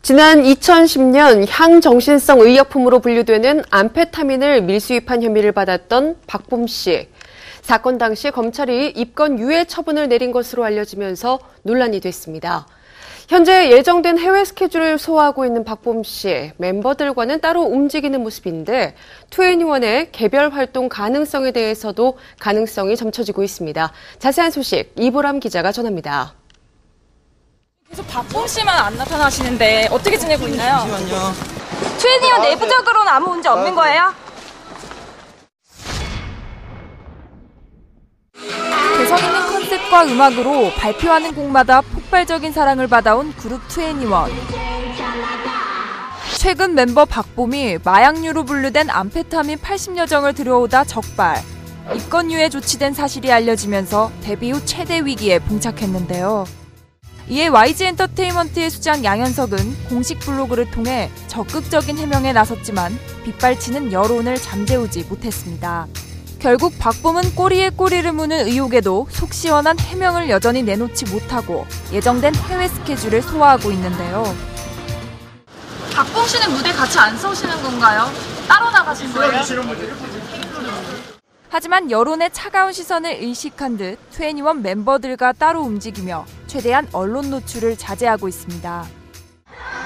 지난 2010년 향정신성 의약품으로 분류되는 암페타민을 밀수입한 혐의를 받았던 박봄 씨. 사건 당시 검찰이 입건 유예 처분을 내린 것으로 알려지면서 논란이 됐습니다. 현재 예정된 해외 스케줄을 소화하고 있는 박봄 씨, 멤버들과는 따로 움직이는 모습인데 2NE1의 개별 활동 가능성에 대해서도 가능성이 점쳐지고 있습니다. 자세한 소식 이보람 기자가 전합니다. 계속 박봄 씨만 안 나타나시는데 어떻게 지내고 있나요? 잠시만요. 2NE1 내부적으로는 아무 문제 없는 거예요? 개성 있는 컨셉과 음악으로 발표하는 곡마다 폭발적인 사랑을 받아온 그룹 2NE1. 최근 멤버 박봄이 마약류로 분류된 암페타민 80여 정을 들여오다 적발. 입건 유예 조치된 사실이 알려지면서 데뷔 후 최대 위기에 봉착했는데요. 이에 YG 엔터테인먼트의 수장 양현석은 공식 블로그를 통해 적극적인 해명에 나섰지만 빗발치는 여론을 잠재우지 못했습니다. 결국 박봄은 꼬리에 꼬리를 무는 의혹에도 속 시원한 해명을 여전히 내놓지 못하고 예정된 해외 스케줄을 소화하고 있는데요. 박봄 씨는 무대 같이 안 서시는 건가요? 따로 나가신 거예요? 하지만 여론의 차가운 시선을 의식한 듯 2NE1 멤버들과 따로 움직이며 최대한 언론 노출을 자제하고 있습니다.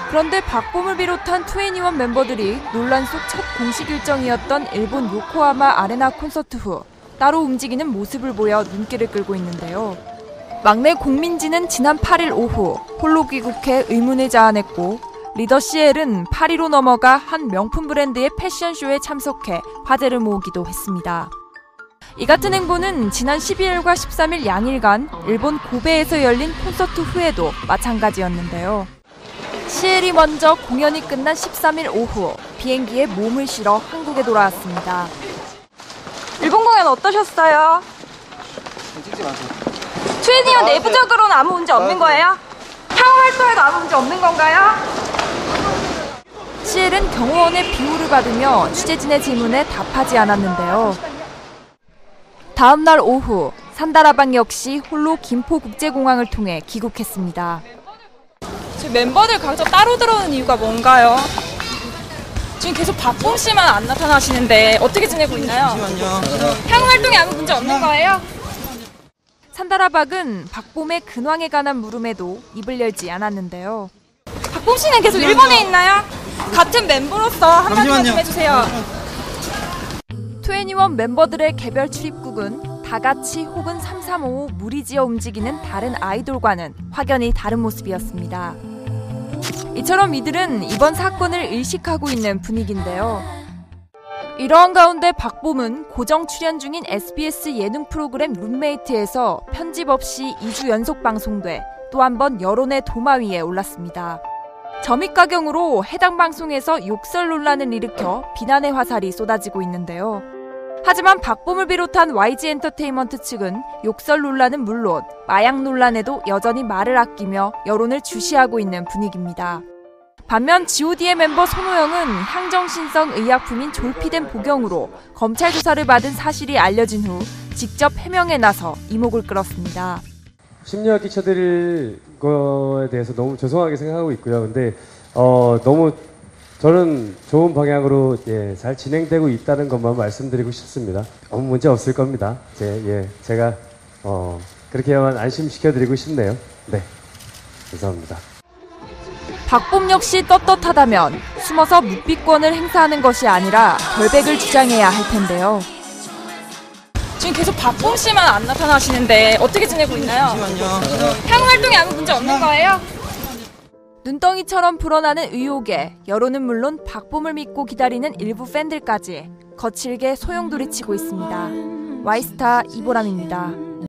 그런데 박봄을 비롯한 2NE1 멤버들이 논란 속 첫 공식 일정이었던 일본 요코하마 아레나 콘서트 후 따로 움직이는 모습을 보여 눈길을 끌고 있는데요. 막내 공민지는 지난 8일 오후 홀로 귀국해 의문을 자아냈고 리더 CL은 파리로 넘어가 한 명품 브랜드의 패션쇼에 참석해 화제를 모으기도 했습니다. 이 같은 행보는 지난 12일과 13일 양일간 일본 고베에서 열린 콘서트 후에도 마찬가지였는데요. CL이 먼저 공연이 끝난 13일 오후 비행기에 몸을 실어 한국에 돌아왔습니다. 일본 공연 어떠셨어요? 찍지 마세요. 2NE1 내부적으로는 아무 문제 없는 거예요? 향후 활동에도 아무 문제 없는 건가요? CL은 경호원의 비호를 받으며 취재진의 질문에 답하지 않았는데요. 다음 날 오후 산다라방 역시 홀로 김포국제공항을 통해 귀국했습니다. 지금 멤버들 각자 따로 들어오는 이유가 뭔가요? 지금 계속 박봄 씨만 안 나타나시는데 어떻게 지내고 있나요? 잠시만요. 향후 활동에 아무 문제 없는 거예요? 산다라박은 박봄의 근황에 관한 물음에도 입을 열지 않았는데요. 박봄 씨는 계속 일본에 있나요? 같은 멤버로서 한마디만 좀 해주세요. 2NE1 멤버들의 개별 출입국은 다 같이 혹은 335 무리지어 움직이는 다른 아이돌과는 확연히 다른 모습이었습니다. 이처럼 이들은 이번 사건을 의식하고 있는 분위기인데요. 이러한 가운데 박봄은 고정 출연 중인 SBS 예능 프로그램 룸메이트에서 편집 없이 2주 연속 방송돼 또 한 번 여론의 도마 위에 올랐습니다. 점입가경으로 해당 방송에서 욕설 논란을 일으켜 비난의 화살이 쏟아지고 있는데요. 하지만 박봄을 비롯한 YG 엔터테인먼트 측은 욕설 논란은 물론 마약 논란에도 여전히 말을 아끼며 여론을 주시하고 있는 분위기입니다. 반면 G.O.D의 멤버 손호영은 향정신성 의약품인 졸피뎀 복용으로 검찰 조사를 받은 사실이 알려진 후 직접 해명에 나서 이목을 끌었습니다. 심려가 끼쳐드릴 거에 대해서 너무 죄송하게 생각하고 있고요. 근데 너무 저는 좋은 방향으로 잘 진행되고 있다는 것만 말씀드리고 싶습니다. 아무 문제 없을 겁니다. 제가 그렇게만 안심시켜드리고 싶네요. 네, 감사합니다. 박봄 역시 떳떳하다면 숨어서 묵비권을 행사하는 것이 아니라 결백을 주장해야 할 텐데요. 지금 계속 박봄 씨만 안 나타나시는데 어떻게 지내고 있나요? 잠시만요. 향후 활동에 아무 문제 없는 거예요? 눈덩이처럼 불어나는 의혹에 여론은 물론 박봄을 믿고 기다리는 일부 팬들까지 거칠게 소용돌이치고 있습니다. 와이스타 이보람입니다.